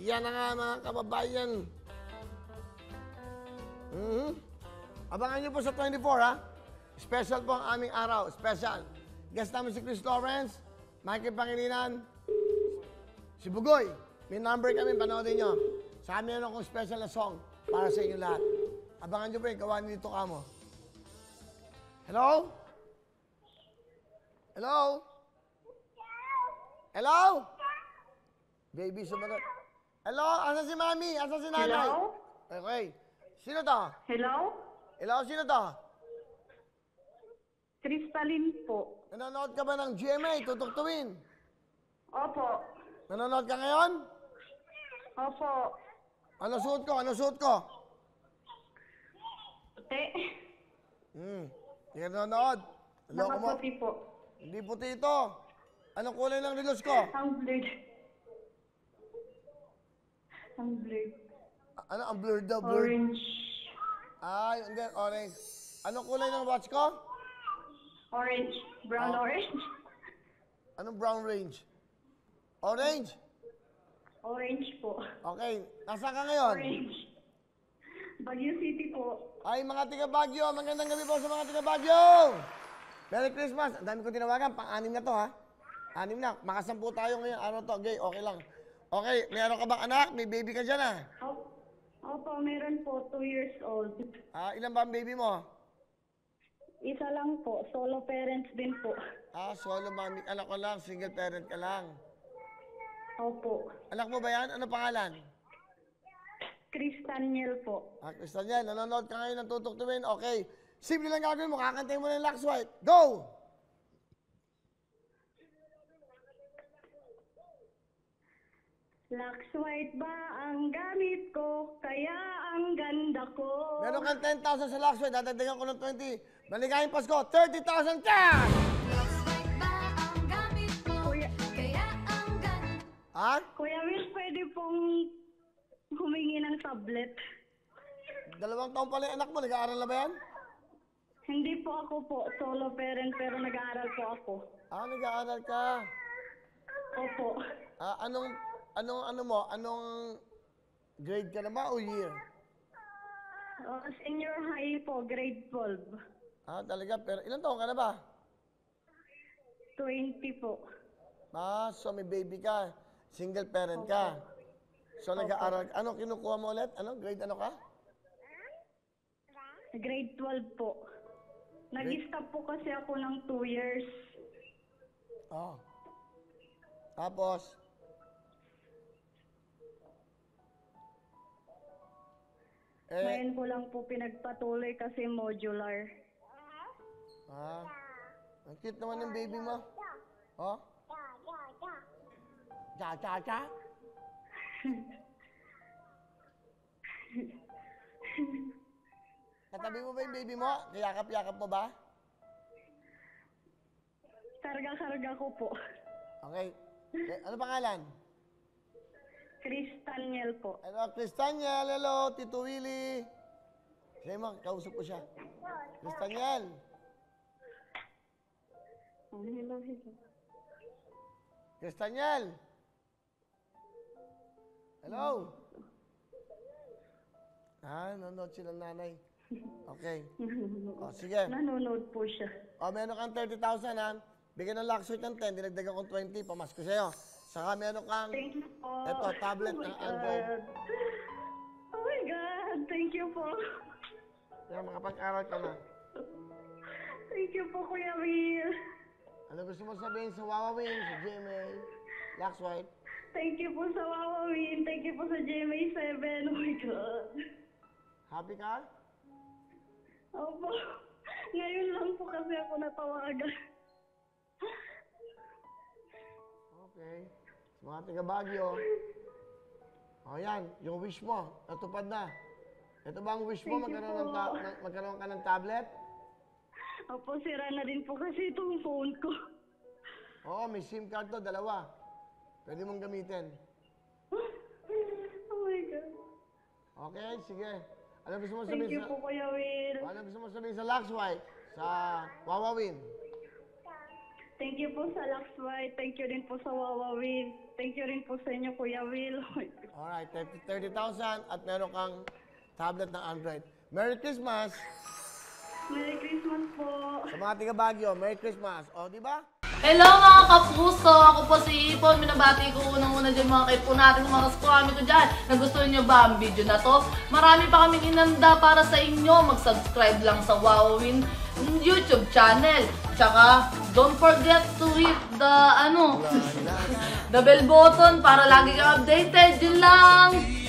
Yan na nga mga kababayan. Abangan nyo po sa 24 ha. Special po ang aming araw. Special. Guest namin si Chris Lawrence, Michael Pangilinan, si Bugoy. May number kami, panoodin nyo. Sa amin ano kong special na song para sa inyo lahat. Abangan nyo po yung gawa dito kamo. Hello? Hello? Hello? Baby, sumagot. Hello? Asa si Mami? Asa si Nanay? Hello? Okay. Sino to? Hello? Hello? Sino to? Crystalline po. Nanonood ka ba ng GMA? Tutuktuin. Opo. Nanonood ka ngayon? Opo. Ano suot ko? Ano suot ko? Te. Hindi ka nanonood. Loko mo. Nakaputi po. Hindi puti ito. Anong kulay ng relos ko? Ang blurred. Ang blurred. Ano? Ang blurred daw, blurred. Orange. Ay, hindi, orange. Anong kulay ng watch ko? Orange. Brown orange. Anong brown range? Orange? Orange po. Okay. Nasaan ka ngayon? Orange. Baguio City po. Ay, mga tiga Baguio. Magandang gabi po sa mga tiga Baguio. Merry Christmas. Ang dami ko tinawagan. Pang-anim na to, ha? Anim na. Makasampu tayo ngayon. Ano to? Okay, okay lang. Okay, meron ka bang anak? May baby ka dyan, ha? Opo, meron po. 2 years old. Ilan ba ang baby mo? Isa lang po. Solo parents din po. Solo mami. Anak ko lang. Single parent ka lang. Opo. Anak mo ba yan? Ano pangalan? Crystalline po. Kristal yan. Nanonood ka ngayon ng tutuktuin. Okay. Simple lang gagawin mo. Kakantayin mo na yung Lux White. Go! Lux White ba ang gamit ko? Kaya ang ganda ko. Meron kang 10,000 sa Lux White. Dadagdagan ko ng 20. Maligayang Pasko. 30,000 cash! Lux White ba ang gamit mo? Kuya, Kaya ang ganda. Ha? Kuya Will, pwede pong humingi ng tablet. 2 taon pala yung anak mo. Nag-aaral na ba yan? Hindi po ako po solo parent pero nag-aaral po ako. Nag-aaral ka. Opo. Anong grade ka na ba o year? Senior high po, grade 12. Talaga. Pero ilan taon ka na ba? 20 po. So may baby ka. Single parent ka. So nag-aaral. Ano kinukuha mo ulit? Ano? Grade ano ka? Grade 12 po. Nag-stop po kasi ako ng 2 years. Tapos? Ngayon ko lang po pinagpatuloy kasi modular. Ang cute naman ng baby mo. Oh? Cha. Katabi mo ba yung baby mo? Yakap-yakap mo ba? Karga-karga ko po. Okay. Ano pangalan? Crystalline po. Hello, Cristaniel. Hello, Tito Willie. Sige mo, kausap ko siya. Cristaniel. Hello. Cristaniel. Hello. Nanonood sila nanay. Okay. Sige. Nanonood po siya. Meron kang 30,000 ha. Bigyan ng Lux White ng 10, dinagdagan ko 20, pamasko sa'yo. Saka meron kang, Thank you po. eto, tablet Oh my ng Android. God. Oh my God. Thank you po. Kaya makapag-aral ka na. Thank you po, Kuya Will. Ano gusto mo sabihin sa Wawawin, sa GMA, Lux White? Thank you po sa Wawawin. Thank you po sa GMA7. Oh my God. Happy ka? Opo. Ngayon lang po kasi ako natawagan. Okay. Sa mga taga Baguio. Yan, yung wish mo, natupad na. Ito ba ang wish mo? Thank you Magkaroon ka ng tablet? Opo, sira na din po kasi itong phone ko. Oo, may SIM card to, 2. Pwede mong gamitin. Oh my God. Okay, sige. Ano gusto mo Thank sabihin you po, Kuya Will. Ano gusto mo sabihin sa Lux White? Sa Wawawin? Thank you po sa Laxway. Thank you din po sa Wawawin. Thank you rin po sa inyo, Kuya Will. Alright, 30,000 at meron kang tablet ng Android. Merry Christmas! Merry Christmas po. Sa mga taga Baguio, Merry Christmas. O, di ba? Hello mga kapuso! Ako po si Ipon. Minabati ko unang-una dyan mga kaipo natin, mga kaskwami ko dyan. Nagustuhan nyo ba ang video na to? Marami pa kaming inanda para sa inyo. Mag-subscribe lang sa Wowin YouTube channel. Tsaka, don't forget to hit the, the bell button para lagi kang updated. Yun lang!